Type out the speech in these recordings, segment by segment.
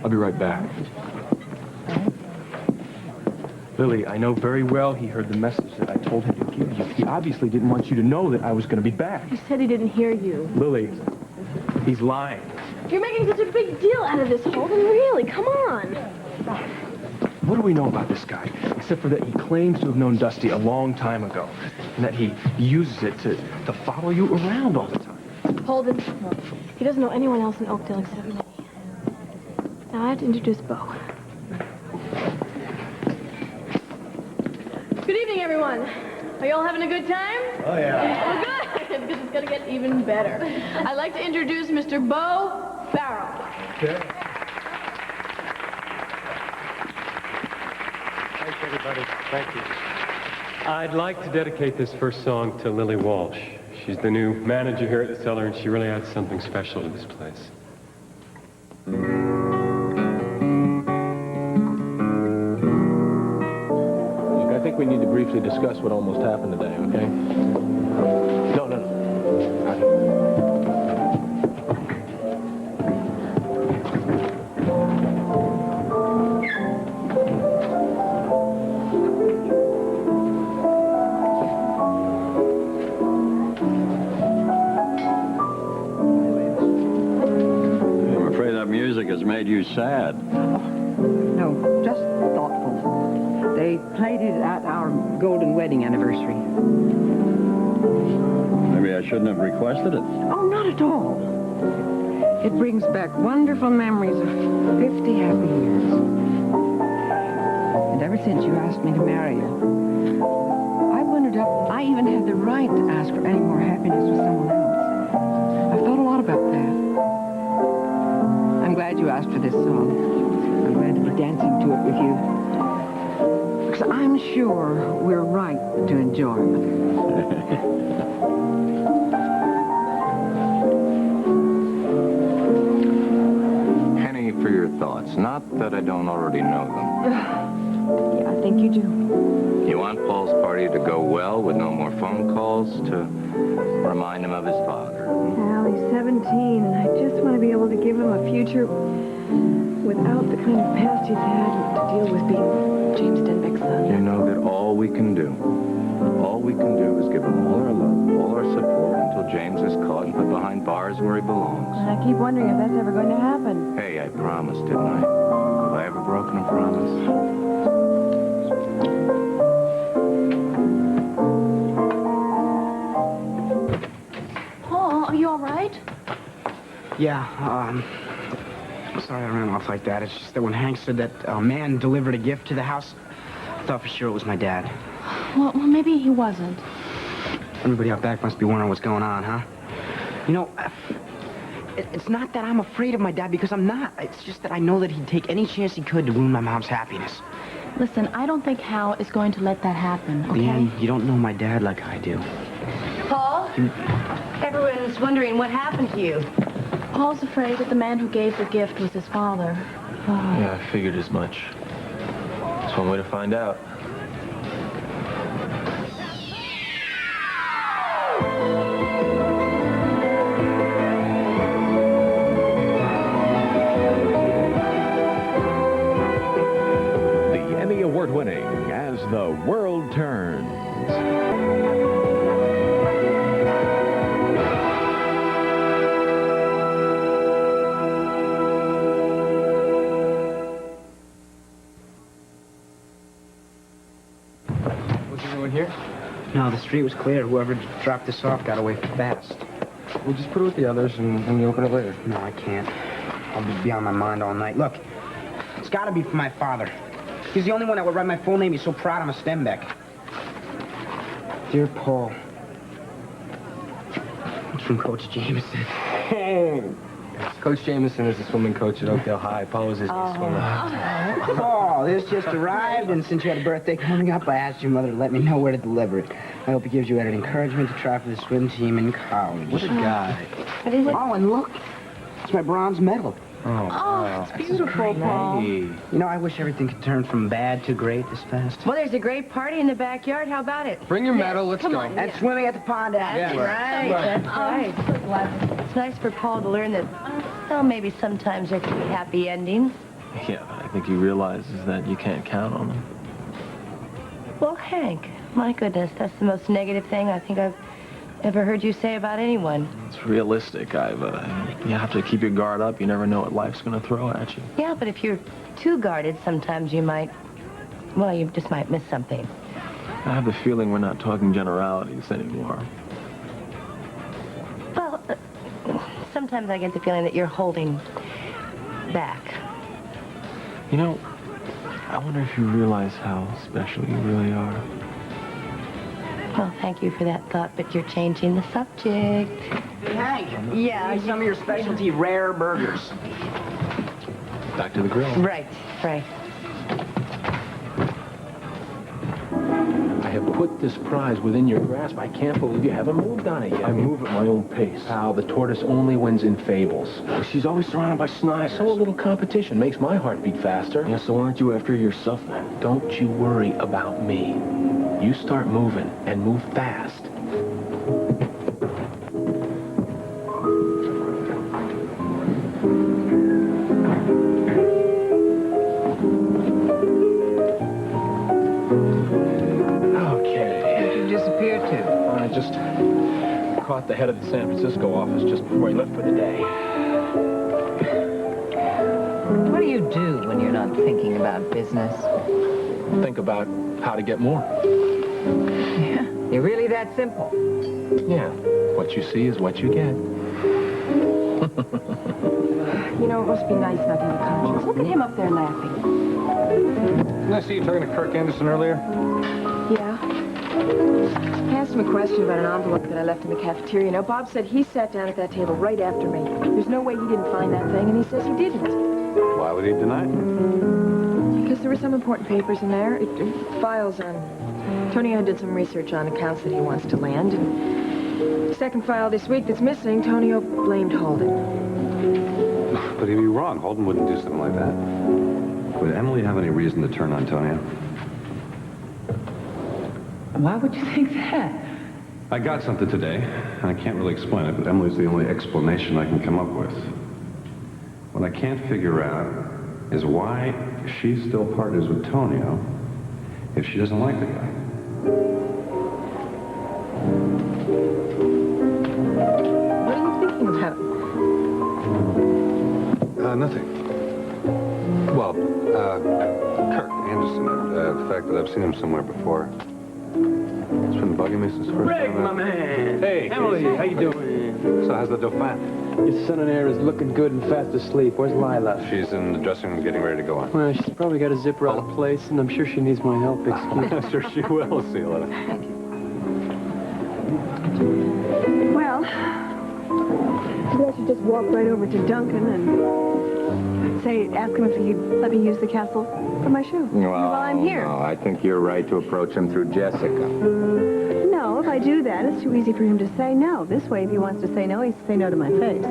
I'll be right back. Lily, I know very well he heard the message that I told him to give you. He obviously didn't want you to know that I was going to be back. He said he didn't hear you. Lily, he's lying. You're making such a big deal out of this, Holden. Really, come on. What do we know about this guy? Except for that he claims to have known Dusty a long time ago. And that he uses it to follow you around all the time. Holden, he doesn't know anyone else in Oakdale except me. Now I have to introduce Bo. Good evening, everyone. Are you all having a good time? Oh, yeah. Well, good, because it's going to get even better. I'd like to introduce Mr. Bo Farrell. Okay. Thanks, everybody. Thank you. I'd like to dedicate this first song to Lily Walsh. She's the new manager here at the Cellar, and she really adds something special to this place. I think we need to briefly discuss what almost happened today, okay? No. I'm afraid that music has made you sad. No, just thoughtful. They played it at our golden wedding anniversary. Maybe I shouldn't have requested it. Oh, not at all. It brings back wonderful memories of 50 happy years. And ever since you asked me to marry you, I wondered if I even had the right to ask for any more happiness with someone else. I've thought a lot about that. I'm glad you asked for this song. I'm glad to be dancing to it with you. Because I'm sure we're right to enjoy it. Penny, for your thoughts. Not that I don't already know them. Yeah, I think you do. You want Paul's party to go well with no more phone calls to remind him of his father. Well, he's 17, and I just want to be able to give him a future without the kind of past he's had to deal with being James Denbeck's son. You know that all we can do is give him all our love, all our support until James is caught and put behind bars where he belongs. And I keep wondering if that's ever going to happen. Hey, I promised, didn't I? Have I ever broken a promise? Paul, are you all right? Yeah, sorry I ran off like that. It's just that when Hank said that a man delivered a gift to the house, I thought for sure it was my dad. Well, maybe he wasn't. Everybody out back must be wondering what's going on, huh? You know, it's not that I'm afraid of my dad, because I'm not. It's just that I know that he'd take any chance he could to ruin my mom's happiness. Listen, I don't think Hal is going to let that happen, okay? Leanne, you don't know my dad like I do. Paul? Everyone's wondering what happened to you. Paul's afraid that the man who gave the gift was his father. Yeah, I figured as much. That's one way to find out. The Emmy Award-winning As the World Turns. Here? No, the street was clear. Whoever dropped this off got away fast. We'll just put it with the others and you open it later. No, I can't. I'll be on my mind all night. Look, it's got to be for my father. He's the only one that would write my full name. He's so proud I'm a Stenbeck. Dear Paul. It's from Coach Jameson. Coach Jameson is the swimming coach at Oakdale High. Paul is his swimmer. Paul, this just arrived, and since you had a birthday coming up, I asked your mother to let me know where to deliver it. I hope it gives you added encouragement to try for the swim team in college. What a guy. What is it? Oh, and look. It's my bronze medal. Oh, it's beautiful, Paul. You know, I wish everything could turn from bad to great this fast. Well, there's a great party in the backyard. How about it? Bring your medal. Let's go. And swimming at the pond afterwards. That's right. That's right. It's nice for Paul to learn that Well, maybe sometimes there can be happy endings. Yeah, but I think he realizes that you can't count on him. Well, Hank, my goodness, that's the most negative thing I think I've ever heard you say about anyone. It's realistic, you have to keep your guard up. You never know what life's going to throw at you. Yeah, but if you're too guarded, sometimes you might, well, you just might miss something. I have the feeling we're not talking generalities anymore. Well, sometimes I get the feeling that you're holding back. You know, I wonder if you realize how special you really are. Well, thank you for that thought, but you're changing the subject. Hey, Hank. Yeah, some of your specialty rare burgers. Back to the grill. Right, right. I have put this prize within your grasp. I can't believe you haven't moved on it yet. I move at my own pace. Pal, the tortoise only wins in fables. She's always surrounded by snipers. So a little competition makes my heart beat faster. Yeah, so aren't you after yourself then? Don't you worry about me. You start moving, and move fast. I just caught the head of the San Francisco office just before he left for the day. What do you do when you're not thinking about business? Think about how to get more. Yeah. You're really that simple? Yeah. What you see is what you get. You know, it must be nice not to be conscious. Look at him up there laughing. Didn't I see you talking to Kirk Anderson earlier? Yeah. I asked him a question about an envelope that I left in the cafeteria. Now, Bob said he sat down at that table right after me. There's no way he didn't find that thing, and he says he didn't. Why would he deny it? Because there were some important papers in there. Files on... Tonio did some research on accounts that he wants to land, and the second file this week that's missing, Tonio blamed Holden. But he'd be wrong. Holden wouldn't do something like that. Would Emily have any reason to turn on Tonio? Why would you think that? I got something today, and I can't really explain it, but Emily's the only explanation I can come up with. What I can't figure out is why she still partners with Tonio if she doesn't like the guy. What are you thinking about? Nothing. Well, Kirk Anderson, the fact that I've seen him somewhere before. It's been bugging me since first Greg, time. my man. Hey, Emily, how you doing? So how's the Dauphin? Your son and heir is looking good and fast asleep. Where's Lila? She's in the dressing room getting ready to go on. Well, she's probably got a zipper out of place, and I'm sure she needs my help. I'm sure she will. See you later. Well, maybe I should just walk right over to Duncan and ask him if he'd let me use the castle for my show while I'm here. No, I think you're right to approach him through Jessica. No, if I do that, it's too easy for him to say no. This way, if he wants to say no, he can say no to my face.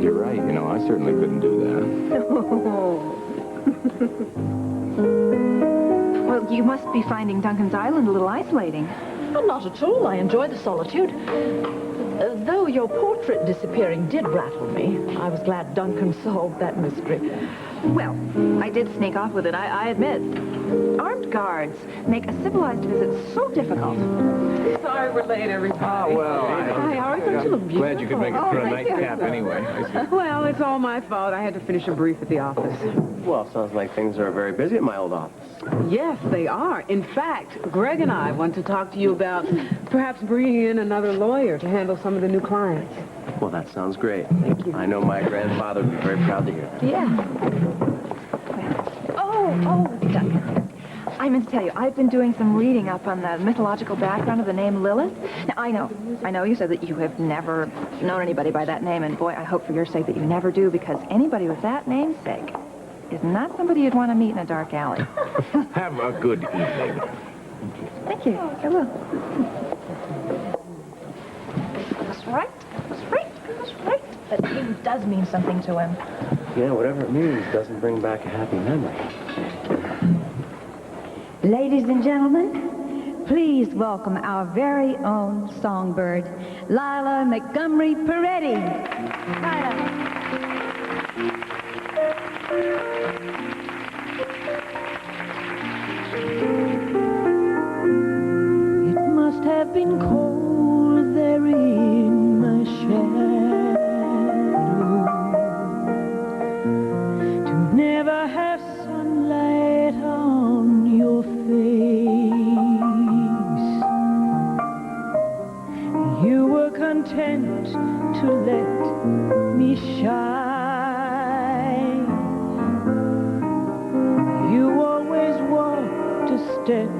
You're right. You know, I certainly couldn't do that. Well, you must be finding Duncan's Island a little isolating. Oh, not at all. I enjoy the solitude. Though your portrait disappearing did rattle me. I was glad Duncan solved that mystery. Well, I did sneak off with it, I admit. Armed guards make a civilized visit so difficult. Sorry we're late, everybody. Oh, well, Hi, aren't you look beautiful? Glad you could make it for a nightcap anyway. Well, it's all my fault. I had to finish a brief at the office. Well, sounds like things are very busy at my old office. Yes, they are. In fact, Greg and I want to talk to you about perhaps bringing in another lawyer to handle some of the new clients. Well, that sounds great. Thank you. I know my grandfather would be very proud to hear that. Yeah. Duncan. I meant to tell you, I've been doing some reading up on the mythological background of the name Lilith. Now, I know you said that you have never known anybody by that name, and boy, I hope for your sake that you never do, because anybody with that namesake is not somebody you'd want to meet in a dark alley. Have a good evening. Thank you. I will. That's right. That name does mean something to him. Yeah, whatever it means doesn't bring back a happy memory. Ladies and gentlemen, please welcome our very own songbird, Lila Montgomery Peretti. Lila. behind.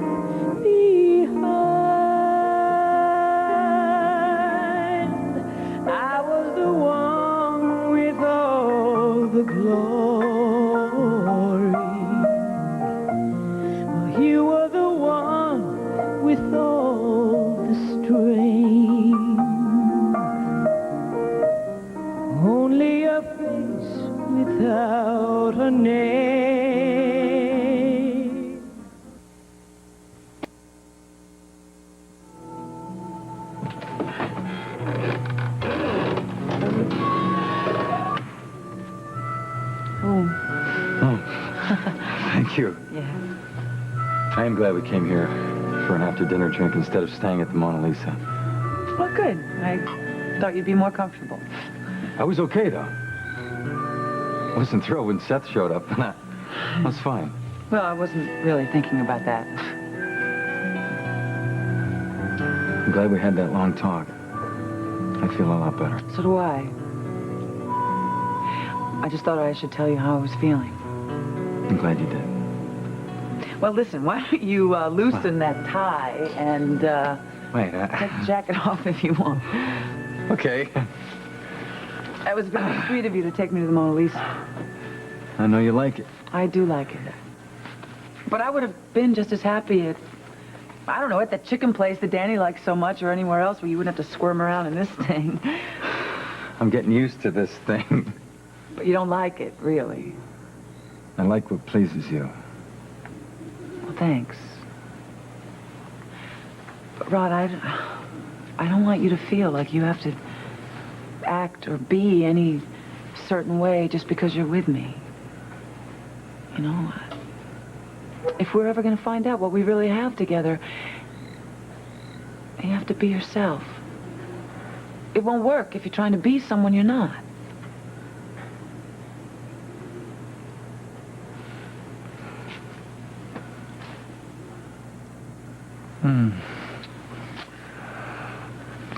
I was the one with all the glory. Well, you were the one with all the strength. Only a face without a name. Thank you. Yeah. I am glad we came here for an after-dinner drink instead of staying at the Mona Lisa. Well, good. I thought you'd be more comfortable. I was okay, though. I wasn't thrilled when Seth showed up, and I was fine. Well, I wasn't really thinking about that. I'm glad we had that long talk. I feel a lot better. So do I. I just thought I should tell you how I was feeling. I'm glad you did. Well, listen, why don't you loosen that tie and Wait, take the jacket off if you want. Okay. That was very sweet of you to take me to the Mona Lisa. I know you like it. I do like it. But I would have been just as happy at, I don't know, at that chicken place that Danny likes so much or anywhere else where you wouldn't have to squirm around in this thing. I'm getting used to this thing. But you don't like it, really. I like what pleases you. Well, thanks. But, Rod, I don't want you to feel like you have to act or be any certain way just because you're with me. You know, if we're ever going to find out what we really have together, you have to be yourself. It won't work if you're trying to be someone you're not.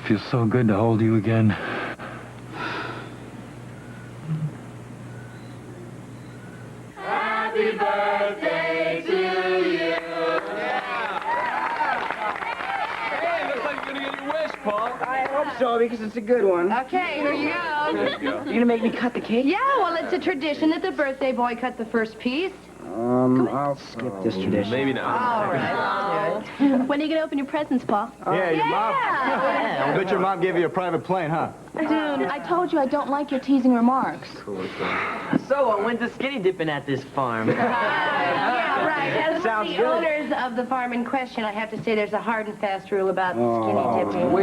Feels so good to hold you again. Happy birthday to you. Hey, looks like you're gonna get your wish, Paul. I hope so, because it's a good one. Okay, here you go. You're gonna make me cut the cake? Yeah, well, it's a tradition that the birthday boy cut the first piece. I'll skip this tradition. Maybe not. All right, let's do it. When are you going to open your presents, Paul? Yeah, your mom. I bet your mom gave you a private plane, huh? Dude, I told you I don't like your teasing remarks. So, when's the skinny dipping at this farm? Yeah, right. As one of Sounds the good. owners of the farm in question, I have to say there's a hard and fast rule about skinny dipping.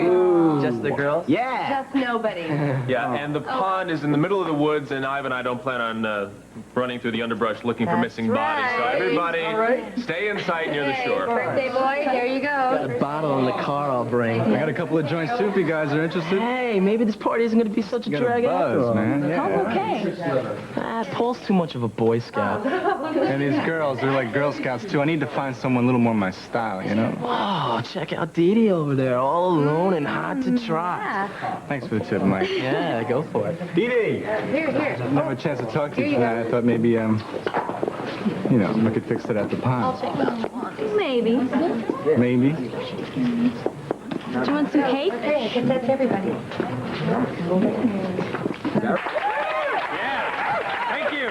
Just the girls? Yeah. Just nobody. Yeah, and the pond is in the middle of the woods, and Ivan and I don't plan on running through the underbrush looking for missing bodies. So everybody, stay in sight near the shore. Birthday boy, there you go. A bottle in the car I'll bring. I got a couple of joints too if you guys are interested. Hey, maybe this party isn't gonna be such a drag after all. Man. Oh, okay. Paul's too much of a Boy Scout. And these girls, they're like Girl Scouts too. I need to find someone a little more my style, you know? Oh, check out Dee Dee over there, all alone and hard to try. Thanks for the tip, Mike. Yeah, go for it. Dee Dee! Here. I've never had a chance to talk to you tonight. I thought maybe, you know, we could fix it at the pond. Maybe. Maybe. Do you want some cake? Okay, I guess that's everybody. Yeah, thank you.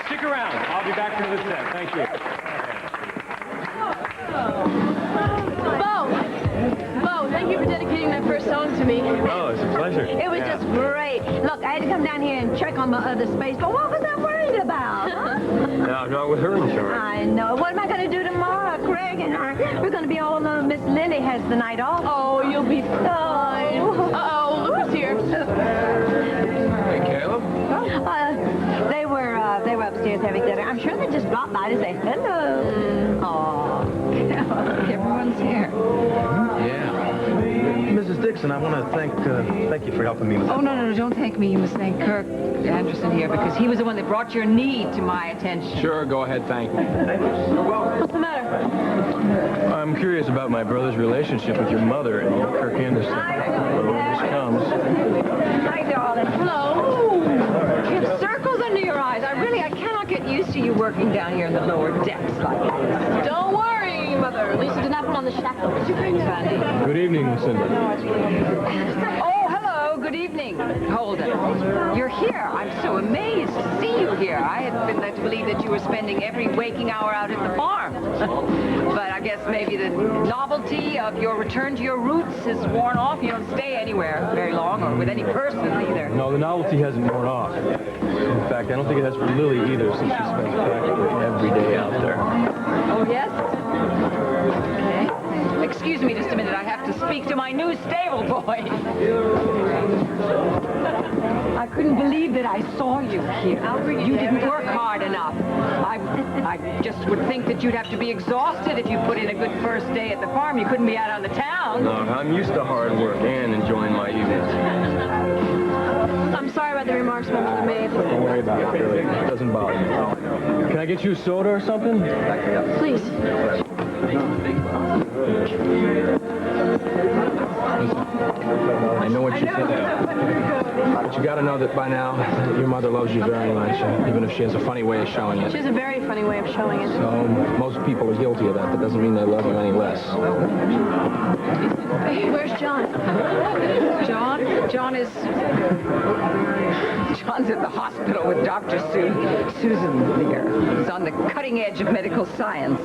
Stick around. I'll be back for the set. Thank you. Bo, thank you for dedicating that first song to me. Oh, it's a pleasure. It was just great. Look, I had to come down here and check on the space, but what was I worried about? Huh? Now, what's wrong with her insurance? I know. What am I going to do tomorrow? Craig and I, we're going to be all alone. Miss Lily has the night off. Oh, you'll be fine. Uh-oh, who's here? Hey, Caleb? They were upstairs having dinner. I'm sure they just dropped by to say hello. Oh, everyone's here. Yeah. Mrs. Dixon, I want to thank you for helping me with Oh, no, don't thank me. You must thank Kirk Anderson here because he was the one that brought your need to my attention. Sure, go ahead, thank me. What's the matter? I'm curious about my brother's relationship with your mother and Kirk Anderson. Here she comes. Hi, darling. Hello. You have circles under your eyes. I cannot get used to you working down here in the lower decks like this. Don't worry. evening, Mother. Lisa did not put on the shackles. Good evening, Lucinda. Oh, hello. Good evening. Hold it. You're here. I'm so amazed to see you here. I had been led to believe that you were spending every waking hour out at the farm. But I guess maybe the novelty of your return to your roots has worn off. You don't stay anywhere very long, or with any person either. No, the novelty hasn't worn off. In fact, I don't think it has for Lily either, since she spends practically every day out there. Oh, yes? Okay. Excuse me just a minute. I have to speak to my new stable boy. I couldn't believe that I saw you here. You didn't work hard enough. I just would think that you'd have to be exhausted if you put in a good first day at the farm. You couldn't be out on the town. No, I'm used to hard work and enjoying my evenings. I'm sorry about the remarks my mother made. Don't worry about it, really. It doesn't bother me. Can I get you a soda or something? Please. I know what you think. But you gotta know that by now, your mother loves you very much, even if she has a funny way of showing it. She has a very funny way of showing it. So, most people are guilty of that. That doesn't mean they love you any less. Where's John? John's at the hospital with Dr. Susan Lear. He's on the cutting edge of medical science.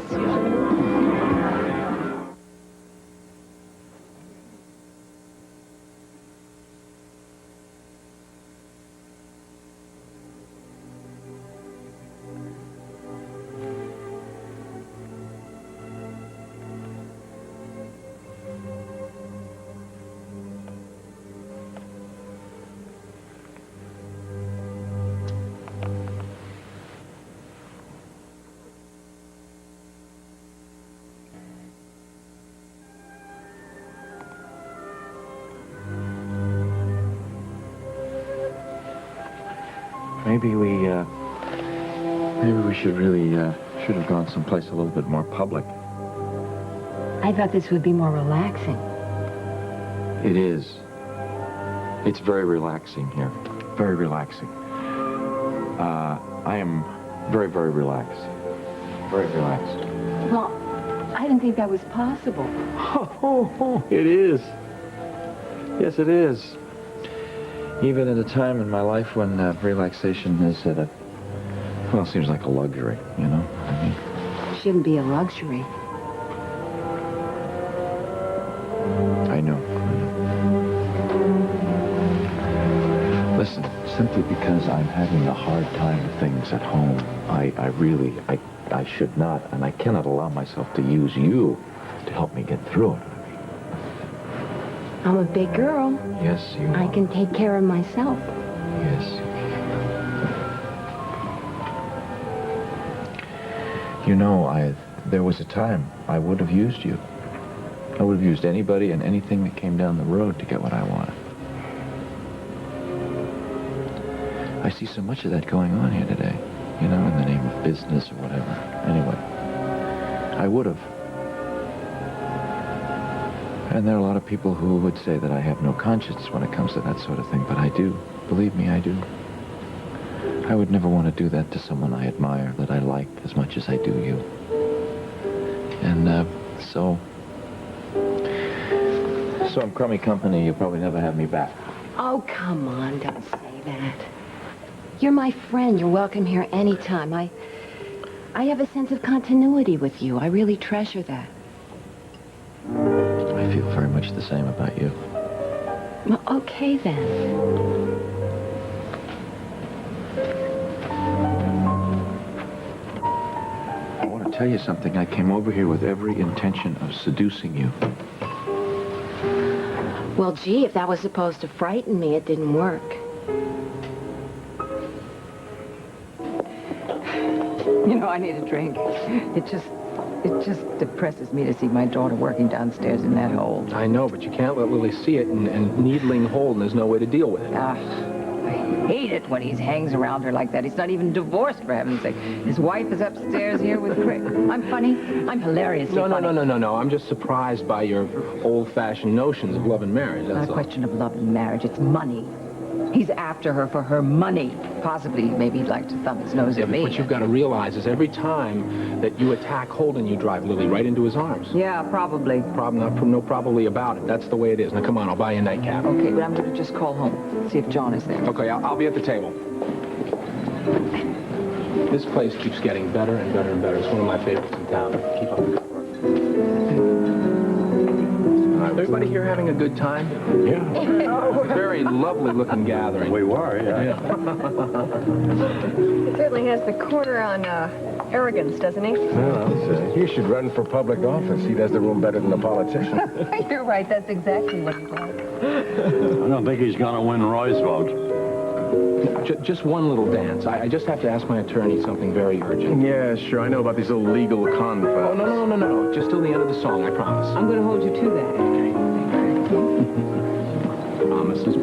Maybe we should have gone someplace a little bit more public. I thought this would be more relaxing. It is. It's very relaxing here. Very relaxing. I am very, very relaxed. Very relaxed. Well, I didn't think that was possible. Oh, it is. Yes, it is. Even at a time in my life when relaxation is at a, well, seems like a luxury, you know? I mean, It shouldn't be a luxury. I know. Listen, simply because I'm having a hard time with things at home, I should not, and I cannot allow myself to use you to help me get through it. I'm a big girl. Yes, you I can take care of myself. Yes. You know, there was a time I would have used you. I would have used anybody and anything that came down the road to get what I wanted. I see so much of that going on here today, you know, in the name of business or whatever. Anyway, I would have. And there are a lot of people who would say that I have no conscience when it comes to that sort of thing, but I do. Believe me, I do. I would never want to do that to someone I admire, that I like as much as I do you. And so I'm crummy company. You'll probably never have me back. Oh, come on, don't say that. You're my friend. You're welcome here anytime. I have a sense of continuity with you. I really treasure that. I feel very much the same about you. Well, okay, then. I want to tell you something. I came over here with every intention of seducing you. Well, gee, if that was supposed to frighten me, it didn't work. You know, I need a drink. It just depresses me to see my daughter working downstairs in that hole. I know, but you can't let Lily see it and needling hole, and there's no way to deal with it. I hate it when he hangs around her like that. He's not even divorced, for heaven's sake. His wife is upstairs here with Craig. I'm funny. I'm hilariously funny. No. I'm just surprised by your old-fashioned notions of love and marriage, It's not that's a all. question of love and marriage. It's money. He's after her for her money. Possibly, maybe he'd like to thumb his nose at me. What you've got to realize is every time that you attack Holden, you drive Lily right into his arms. Yeah, probably. No probably about it. That's the way it is. Now, come on, I'll buy you a nightcap. Okay, but I'm going to just call home, see if John is there. Okay, I'll be at the table. This place keeps getting better and better and better. It's one of my favorites in town. Keep up the good work. Everybody here having a good time? Yeah. Very lovely looking gathering. We were, yeah. He certainly has the quarter on arrogance, doesn't he? Well, he should run for public office. He does the room better than a politician. You're right, that's exactly what he does. I don't think he's going to win Roy's vote. Just one little dance. I just have to ask my attorney something very urgent. Yeah, sure. I know about these little legal conflicts. Oh, no. Just till the end of the song, I promise. I'm going to hold you to that. Okay.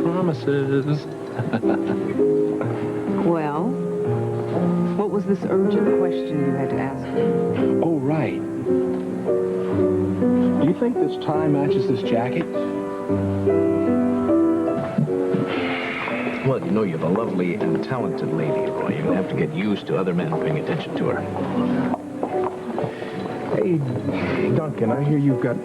Promises. Well, what was this urgent question you had to ask me? Oh, right. Do you think this tie matches this jacket? Well, you know, you're a lovely and talented lady, Roy. You're going to have to get used to other men paying attention to her. Hey, Duncan, I hear you've got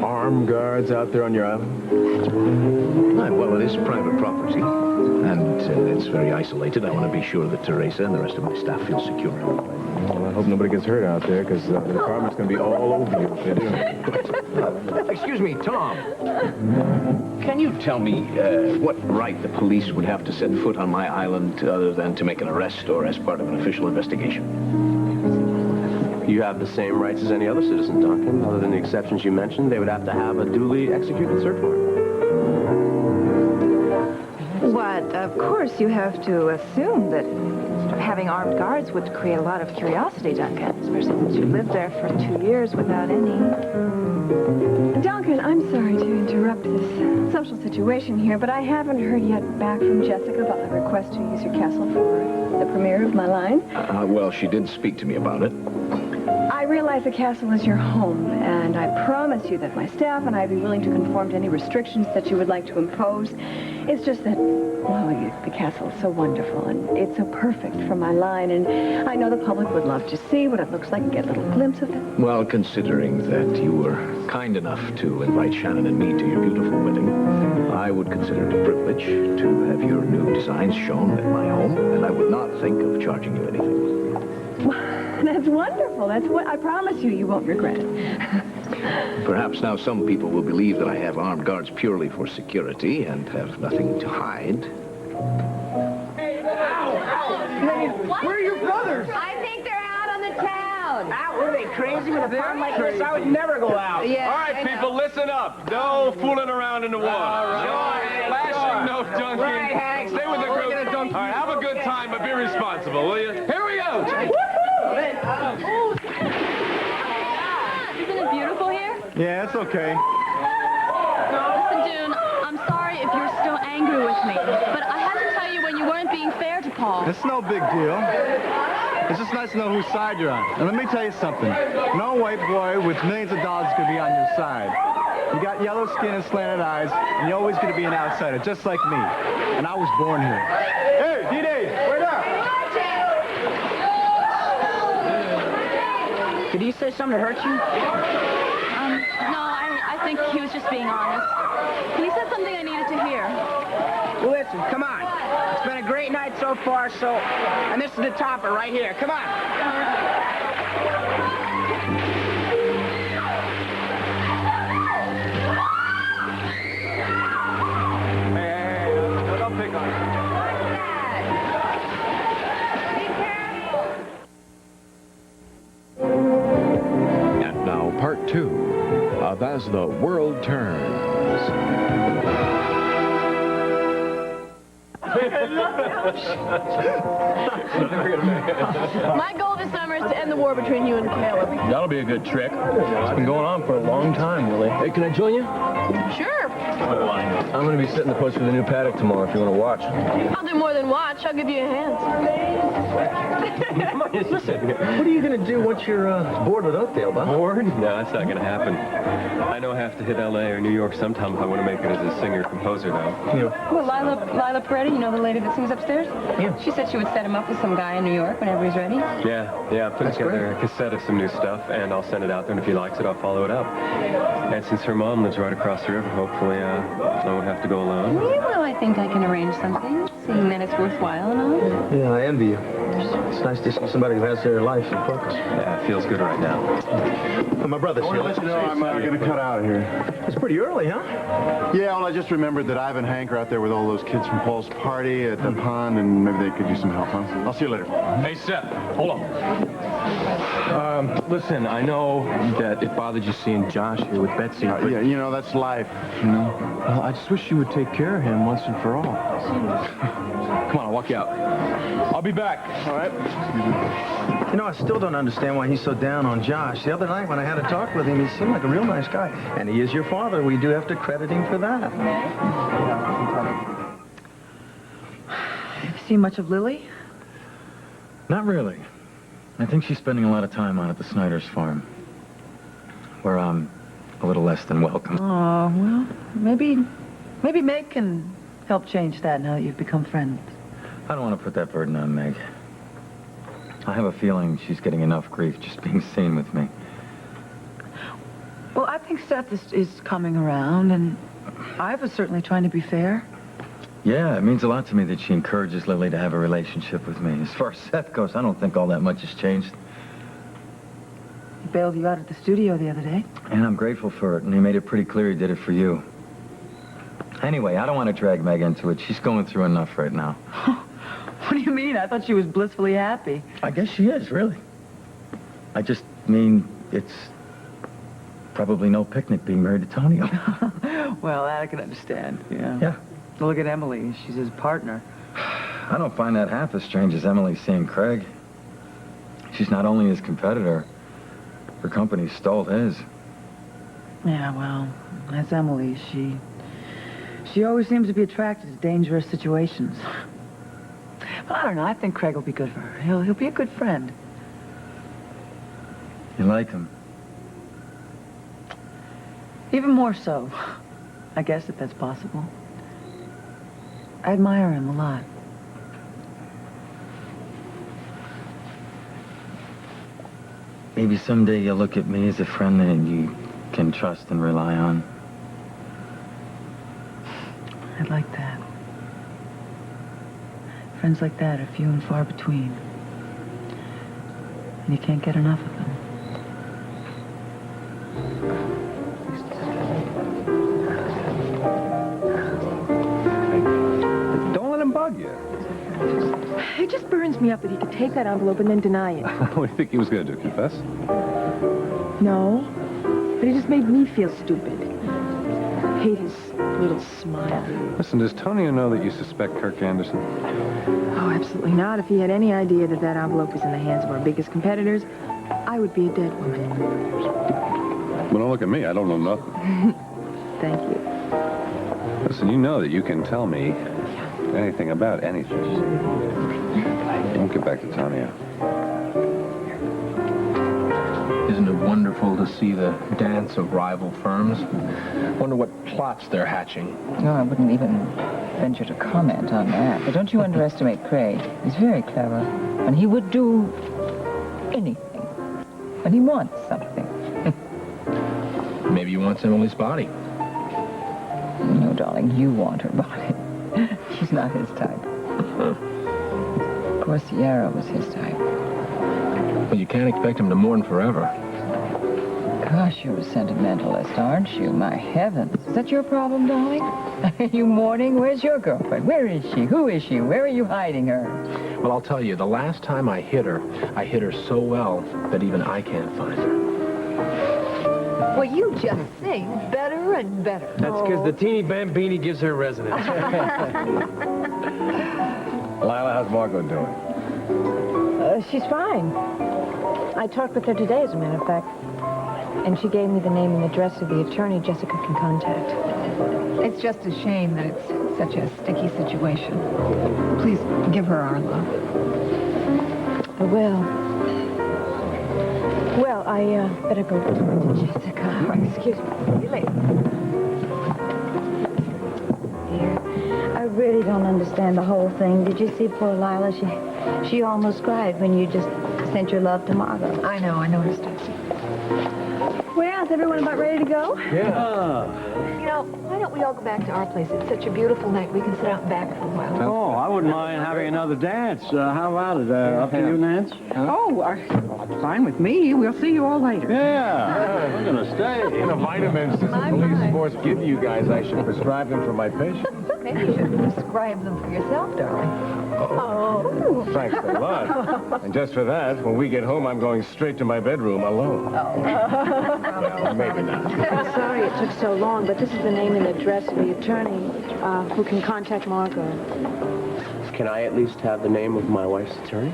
armed guards out there on your island. Right, well, it is private property, and it's very isolated. I want to be sure that Teresa and the rest of my staff feel secure. Well, I hope nobody gets hurt out there, because the department's going to be all over you if they do. Excuse me, Tom. Can you tell me what right the police would have to set foot on my island other than to make an arrest or as part of an official investigation? You have the same rights as any other citizen, Duncan. Other than the exceptions you mentioned, they would have to have a duly executed search warrant. But, of course, you have to assume that having armed guards would create a lot of curiosity, Duncan, especially since you lived there for 2 years without any. Duncan, I'm sorry to interrupt this social situation here, but I haven't heard yet back from Jessica about the request to use your castle for the premiere of my line. Well, she did speak to me about it. I realize the castle is your home, and I promise you that my staff and I'd be willing to conform to any restrictions that you would like to impose. It's just that, well, the castle is so wonderful, and it's so perfect for my line, and I know the public would love to see what it looks like and get a little glimpse of it. Well, considering that you were kind enough to invite Shannon and me to your beautiful wedding, I would consider it a privilege to have your new designs shown at my home, and I would not think of charging you anything. That's wonderful. That's what I promise you won't regret it. Perhaps now some people will believe that I have armed guards purely for security and have nothing to hide. Where are your brothers? I think they're out on the town. Out? Were they crazy with a farm like this? I would never go out. Yeah, All right, people, listen up. No fooling around in the water. Flashing, no dunking. Right, Hank. Stay with the group. All right, have a good time, but be responsible, will you? Here we go. Isn't it beautiful here? Yeah, it's okay. Listen, June, I'm sorry if you're still angry with me, but I had to tell you when you weren't being fair to Paul. It's no big deal. It's just nice to know whose side you're on. And let me tell you something. No white boy with millions of dollars is going to be on your side. You got yellow skin and slanted eyes, and you're always going to be an outsider, just like me. And I was born here. Hey, D-Day, wait up! Did he say something to hurt you? No, I think he was just being honest. He said something I needed to hear. Well, listen, come on. It's been a great night so far, and this is the topper right here. Come on. Don't pick on him. And now part 2 of As the World Turns. My goal this summer is to end the war between you and Caleb. That'll be a good trick. It's been going on for a long time, Willie. Hey, can I join you? Sure. I'm going to be setting the post for the new paddock tomorrow if you want to watch. I'll do more than watch. I'll give you a hand. Come on, Listen, what are you going to do once you're bored with Oakdale, Bob? Bored? No, that's not gonna happen. I know I have to hit L.A. or New York sometime if I want to make it as a singer-composer, though. Yeah. Well, Lila Peretti, you know the lady that sings upstairs? Yeah. She said she would set him up with some guy in New York whenever he's ready. Yeah, I'm putting together a cassette of some new stuff, and I'll send it out there, and if he likes it, I'll follow it up. And since her mom lives right across the river, hopefully I won't have to go alone. Yeah, well, I think I can arrange something, seeing that it's worthwhile and all. Yeah, I envy you. It's nice to see somebody who has their life in focus. Yeah, it feels good right now. Well, my brother's I want to let you know I'm going to cut out of here. It's pretty early, huh? Yeah, well, I just remembered that Ivan and Hank are out there with all those kids from Paul's party at the pond, and maybe they could use some help, huh? I'll see you later. Hey, Seth, hold on. Listen, I know that it bothered you seeing Josh here with Betsy. But... yeah, you know, that's life, you know? Well, I just wish you would take care of him once and for all. Come on, I'll walk you out. I'll be back. All right? You know, I still don't understand why he's so down on Josh. The other night when I had a talk with him, he seemed like a real nice guy. And he is your father. We do have to credit him for that. Have you seen much of Lily? Not really. I think she's spending a lot of time on at the Snyder's farm, where I'm a little less than welcome. Oh, well, maybe Meg can help change that now that you've become friends. I don't want to put that burden on Meg. I have a feeling she's getting enough grief just being seen with me. Well, I think Seth is coming around, and I was certainly trying to be fair. Yeah, it means a lot to me that she encourages Lily to have a relationship with me. As far as Seth goes, I don't think all that much has changed. He bailed you out at the studio the other day. And I'm grateful for it, and he made it pretty clear he did it for you. Anyway, I don't want to drag Meg into it. She's going through enough right now. What do you mean? I thought she was blissfully happy. I guess she is, really. I just mean it's probably no picnic being married to Tonio. Well, that I can understand, yeah. Yeah. Look at Emily. She's his partner. I don't find that half as strange as Emily seeing Craig. She's not only his competitor, her company stole his. Yeah, well, that's Emily. She always seems to be attracted to dangerous situations. But I don't know. I think Craig will be good for her. He'll be a good friend. You like him? Even more so. I guess if that's possible. I admire him a lot. Maybe someday you'll look at me as a friend that you can trust and rely on. I'd like that. Friends like that are few and far between. And you can't get enough of them. Don't let him bug you. It just burns me up that he could take that envelope and then deny it. What do you think he was going to do, confess? No, but it just made me feel stupid. I hate his little smile. Listen, does Tonio know that you suspect Kirk Anderson? Oh, absolutely not. If he had any idea that that envelope was in the hands of our biggest competitors, I would be a dead woman. Well, don't look at me. I don't know nothing. Thank you. Listen, you know that you can tell me anything about anything. Don't get back to Tonio. Isn't it wonderful to see the dance of rival firms? Wonder what plots they're hatching. No, I wouldn't even venture to comment on that. But don't you underestimate Craig. He's very clever. And he would do anything. And he wants something. Maybe he wants Emily's body. No, darling, you want her body. She's not his type. Of course, Sierra was his type. Well, you can't expect him to mourn forever. Gosh, you're a sentimentalist, aren't you? My heavens. Is that your problem, darling? Are you mourning? Where's your girlfriend? Where is she? Who is she? Where are you hiding her? Well, I'll tell you, the last time I hit her so well that even I can't find her. Well, you just sing better and better. That's because the teeny bambini gives her resonance. Lila, how's Margot doing? She's fine. I talked with her today, as a matter of fact. And she gave me the name and address of the attorney Jessica can contact. It's just a shame that it's such a sticky situation. Please give her our love. Well, I better go talk to Jessica. Excuse me. See you later. Dear, I really don't understand the whole thing. Did you see poor Lila? She almost cried when you just sent your love to Margot. I know, I noticed it. Well, is everyone about ready to go? You know, why don't we all go back to our place? It's such a beautiful night. We can sit out back for a while. Oh, I wouldn't mind having another dance. How about it? Up to you, Nance? Fine with me. We'll see you all later. Yeah, we're gonna stay. The vitamins does the police force give you guys, I should prescribe them for my patients. Maybe you should prescribe them for yourself, darling. Oh, thanks a lot. And just for that, when we get home, I'm going straight to my bedroom alone. Well, maybe not. I'm sorry it took so long, but this is the name and address of the attorney who can contact Margot. Can I at least have the name of my wife's attorney?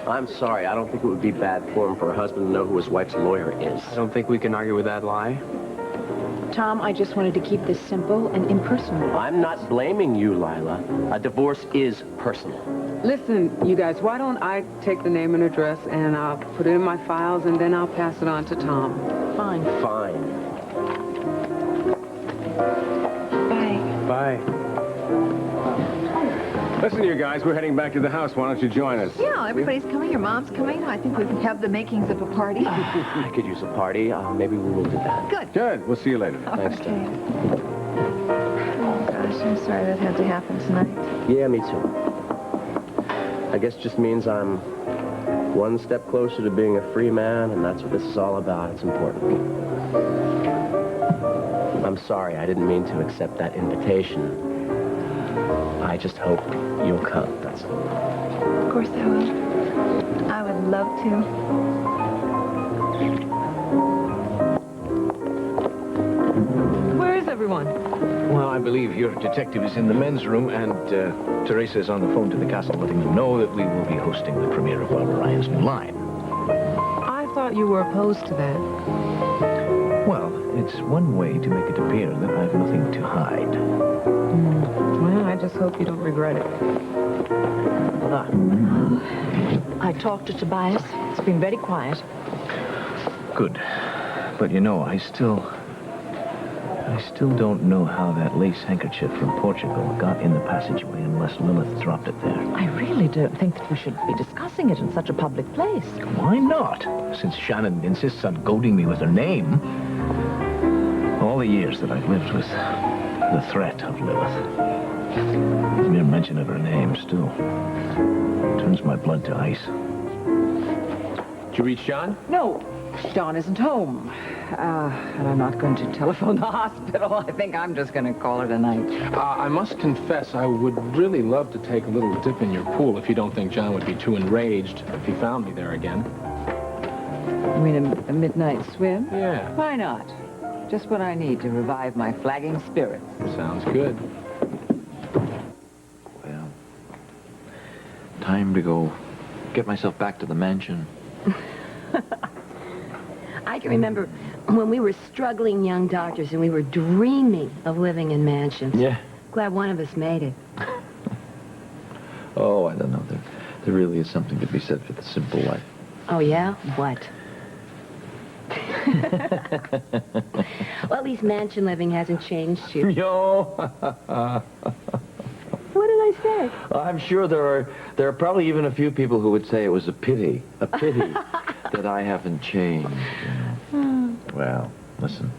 I'm sorry. I don't think it would be bad form for a husband to know who his wife's lawyer is. I don't think we can argue with that lie. Tom, I just wanted to keep this simple and impersonal. I'm not blaming you, Lila. A divorce is personal. Listen, you guys, why don't I take the name and address and I'll put it in my files and then I'll pass it on to Tom. Fine. Fine. Bye. Bye. Listen, you guys, we're heading back to the house. Why don't you join us? Yeah, everybody's coming. Your mom's coming. I think we can have the makings of a party. I could use a party. Maybe we will do that. Good. Good. We'll see you later. Thanks, Okay. Oh, gosh, I'm sorry that had to happen tonight. Yeah, me too. I guess just means I'm one step closer to being a free man, and that's what this is all about. It's important. I'm sorry. I didn't mean to accept that invitation. I just hope you'll come, that's all. Of course I will. I would love to. Where is everyone? Well, I believe your detective is in the men's room, and Teresa is on the phone to the castle letting them know that we will be hosting the premiere of Barbara Ryan's new line. I thought you were opposed to that. Well, it's one way to make it appear that I've nothing to hide. Well, I just hope you don't regret it. I talked to Tobias. It's been very quiet. Good. But you know, I still don't know how that lace handkerchief from Portugal got in the passageway unless Lilith dropped it there. I really don't think that we should be discussing it in such a public place. Why not? Since Shannon insists on goading me with her name. All the years that I've lived with the threat of Lilith. The mere mention of her name still turns my blood to ice. Did you reach John? No, Don isn't home. And I'm not going to telephone the hospital. I think I'm just going to call her tonight. I must confess, I would really love to take a little dip in your pool if you don't think John would be too enraged if he found me there again. You mean a midnight swim? Yeah. Why not? Just what I need to revive my flagging spirits. Sounds good. Well, time to go get myself back to the mansion. I can remember when we were struggling young doctors and we were dreaming of living in mansions. Yeah. Glad one of us made it. Oh, I don't know. There really is something to be said for the simple life. Oh, yeah? What? Well, at least mansion living hasn't changed you. Yo! What did I say? I'm sure there are probably even a few people who would say it was a pity that I haven't changed. You know. Well, listen,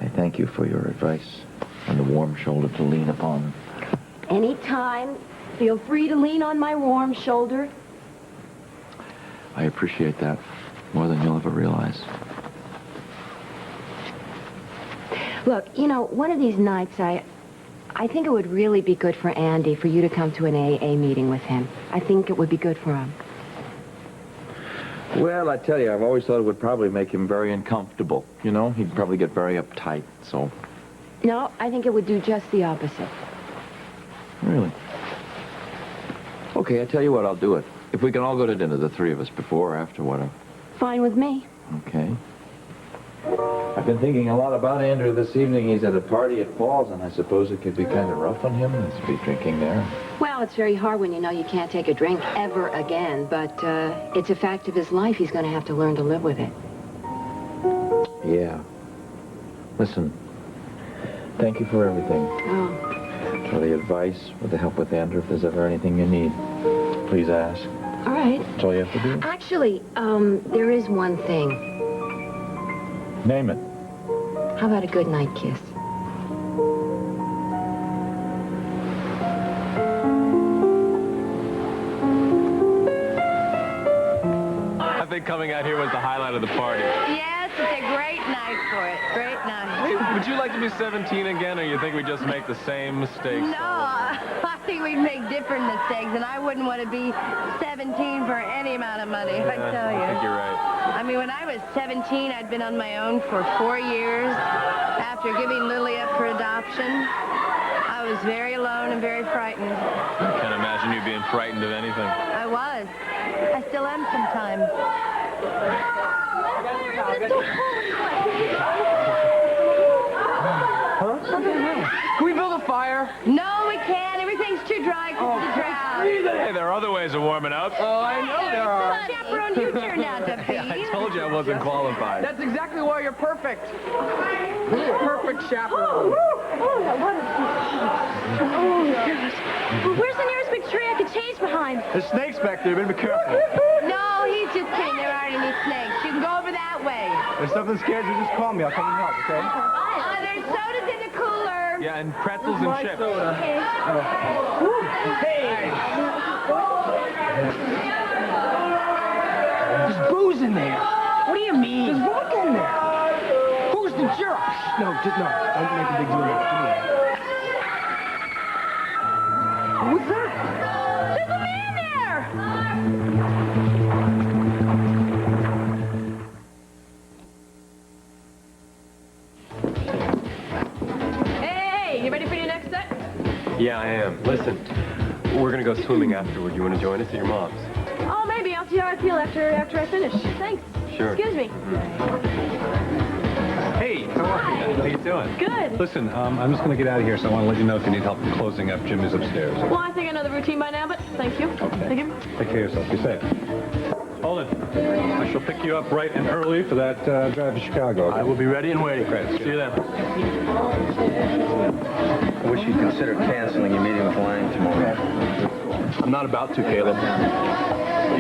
I thank you for your advice and the warm shoulder to lean upon. Anytime, feel free to lean on my warm shoulder. I appreciate that more than you'll ever realize. Look, you know, one of these nights, I think it would really be good for Andy for you to come to an AA meeting with him. I think it would be good for him. Well, I tell you, I've always thought it would probably make him very uncomfortable. You know, he'd probably get very uptight, so... No, I think it would do just the opposite. Really? Okay, I tell you what, I'll do it. If we can all go to dinner, the three of us, before or after, whatever. Fine with me. Okay. I've been thinking a lot about Andrew this evening. He's at a party at Falls, and I suppose it could be kind of rough on him to be drinking there. Well, it's very hard when you know you can't take a drink ever again, but it's a fact of his life. He's going to have to learn to live with it. Yeah. Listen, thank you for everything. Oh. For the advice, for the help with Andrew. If there's ever anything you need, please ask. All right. That's all you have to do. Actually, there is one thing. Name it. How about a good night kiss? I think coming out here was the highlight of the party. Yes, it's a great night for it. Great night. Hey, would you like to be 17 again, or you think we just make the same mistakes? No, I think we'd make different mistakes, and I wouldn't want to be 17 for any amount of money, I tell you. I think you're right. I mean, when I was 17, I'd been on my own for 4 years. After giving Lily up for adoption, I was very alone and very frightened. I can't imagine you being frightened of anything. I was. I still am sometimes. Huh? Can we build a fire? No, we can't. Everything's too dry because of the drought. Hey, there are other ways of warming up. Oh, I know there are. Chaperone you turned out to be. I told you I wasn't qualified. That's exactly why you're perfect. Perfect chaperone. Oh, gosh. Well, where's the nearest big tree I could chase behind? There's snakes back there. Better be careful. No, he's just kidding. There aren't any snakes. You can go over that way. If something scares you, just call me. I'll come and help, okay? There's sodas in the cooler. Yeah, and pretzels and chips. Okay. Hey! There's booze in there. What do you mean? There's vodka in there. Who's the jerk? No, just no. Don't make a big deal of it. Give me that. What's that? There's a man there. Hey, you ready for your next set? Yeah, I am. Listen, we're going to go swimming afterward. You want to join us at your mom's? Oh, maybe. I'll see how I feel after I finish. Thanks. Sure. Excuse me. Hey, how are you? How you doing? Good. Listen, I'm just going to get out of here, so I want to let you know if you need help closing up. Jim is upstairs. Well, I think I know the routine by now, but thank you. Okay. Thank you. Take care of yourself. Be safe. Hold it. I shall pick you up bright and early for that drive to Chicago. I will be ready and waiting. Great. See you then. I wish you'd consider canceling your meeting with Lang tomorrow. I'm not about to, Caleb.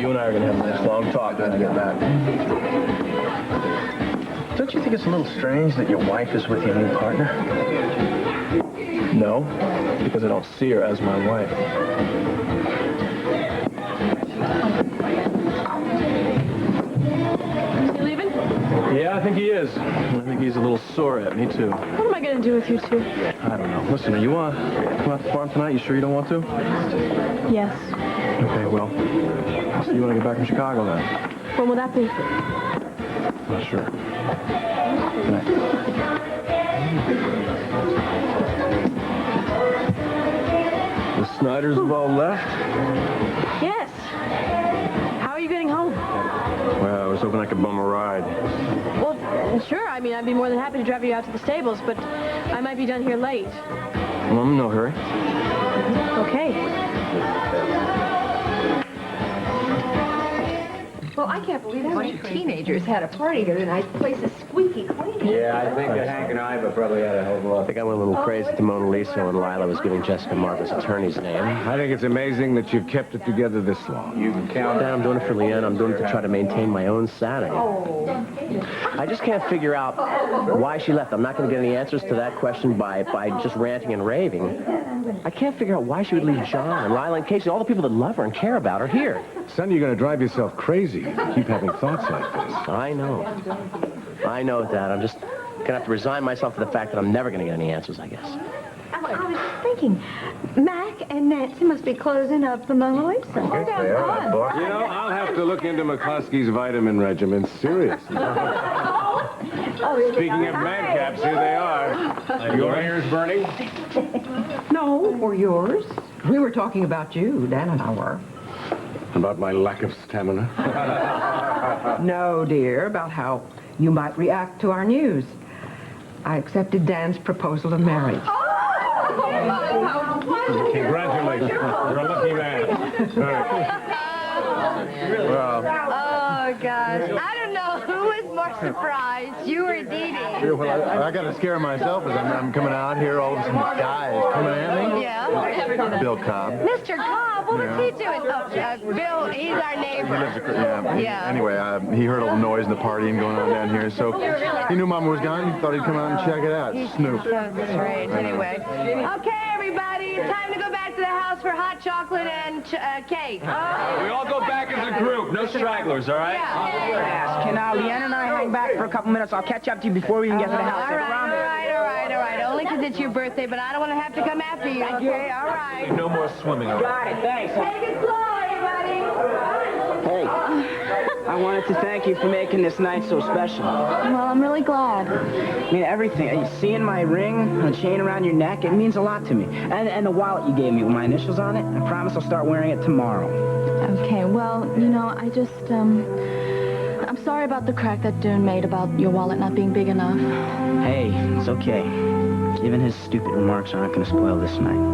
You and I are going to have a nice long talk when I get back. Don't you think it's a little strange that your wife is with your new partner? No, because I don't see her as my wife. Is he leaving? Yeah, I think he is. I think he's a little sore at me, too. What am I going to do with you two? I don't know. Listen, are you come out to the farm tonight? You sure you don't want to? Yes. Okay, well, I'll see you when I get back from Chicago, then. When will that be? Not sure. Good night. The Snyders have all left? Yes. How are you getting home? Well, I was hoping I could bum a ride. Well, sure. I mean, I'd be more than happy to drive you out to the stables, but I might be done here late. Well, I'm in no hurry. Okay. Well, I can't believe a bunch of teenagers had a party here tonight. The place is squeaky clean. Yeah, I think that Hank and I probably had a hell of a lot. I think I went a little crazy at the Mona Lisa when Lila was giving Jessica Margaret's attorney's name. I think it's amazing that you've kept it together this long. You can count. Dad, I'm doing it for Leanne. I'm doing it to try to maintain my own sanity. I just can't figure out why she left. I'm not going to get any answers to that question by just ranting and raving. I can't figure out why she would leave John and Lila and Casey, all the people that love her and care about her here. Son, you're going to drive yourself crazy. Keep having thoughts like this. I know, Dad. I'm just going to have to resign myself to the fact that I'm never going to get any answers, I guess. I was thinking, Mac and Nancy must be closing up the Mona Lisa. You know, I'll have to look into McCluskey's vitamin regimen. Seriously. Speaking of madcaps, here they are. Your hair's burning? No, or yours. We were talking about you, Dan and I were. About my lack of stamina? No, dear, about how you might react to our news. I accepted Dan's proposal of marriage. Congratulations. You're a lucky man. Well, Oh, gosh. I don't know who was more surprised, you or Dee Dee. well, I got to scare myself as I'm coming out here, all of some guys coming at me. Yeah. Bill Cobb. Mr. Cobb, what was he doing? Oh, Bill, he's our He neighbor. lives across, Yeah. Anyway, he heard all the noise and the partying going on down here, so he knew Mama was gone. He thought he'd come out and check it out. Snoop. So strange. Anyway. Okay, everybody, it's time to go back to the house for hot chocolate and cake. We all go back as a group. No stragglers, all right? Can Leanne and I hang back for a couple minutes? I'll catch up to you before we even get to the house. All right. Only because it's your birthday, but I don't want to have to come after you. Okay, all right. No more swimming. Got it, thanks. Take it slow, everybody. Hey, I wanted to thank you for making this night so special. Well, I'm really glad. I mean, everything. Seeing my ring and a chain around your neck, it means a lot to me. And the wallet you gave me with my initials on it, I promise I'll start wearing it tomorrow. Okay, well, you know, I just, I'm sorry about the crack that Dune made about your wallet not being big enough. Hey, it's okay. Even his stupid remarks aren't going to spoil this night.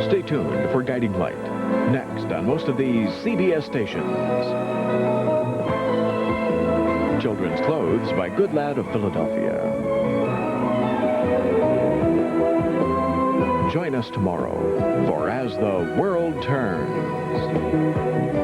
Stay tuned for Guiding Light. Next on most of these CBS stations. Children's Clothes by Good Lad of Philadelphia. Join us tomorrow for As the World Turns.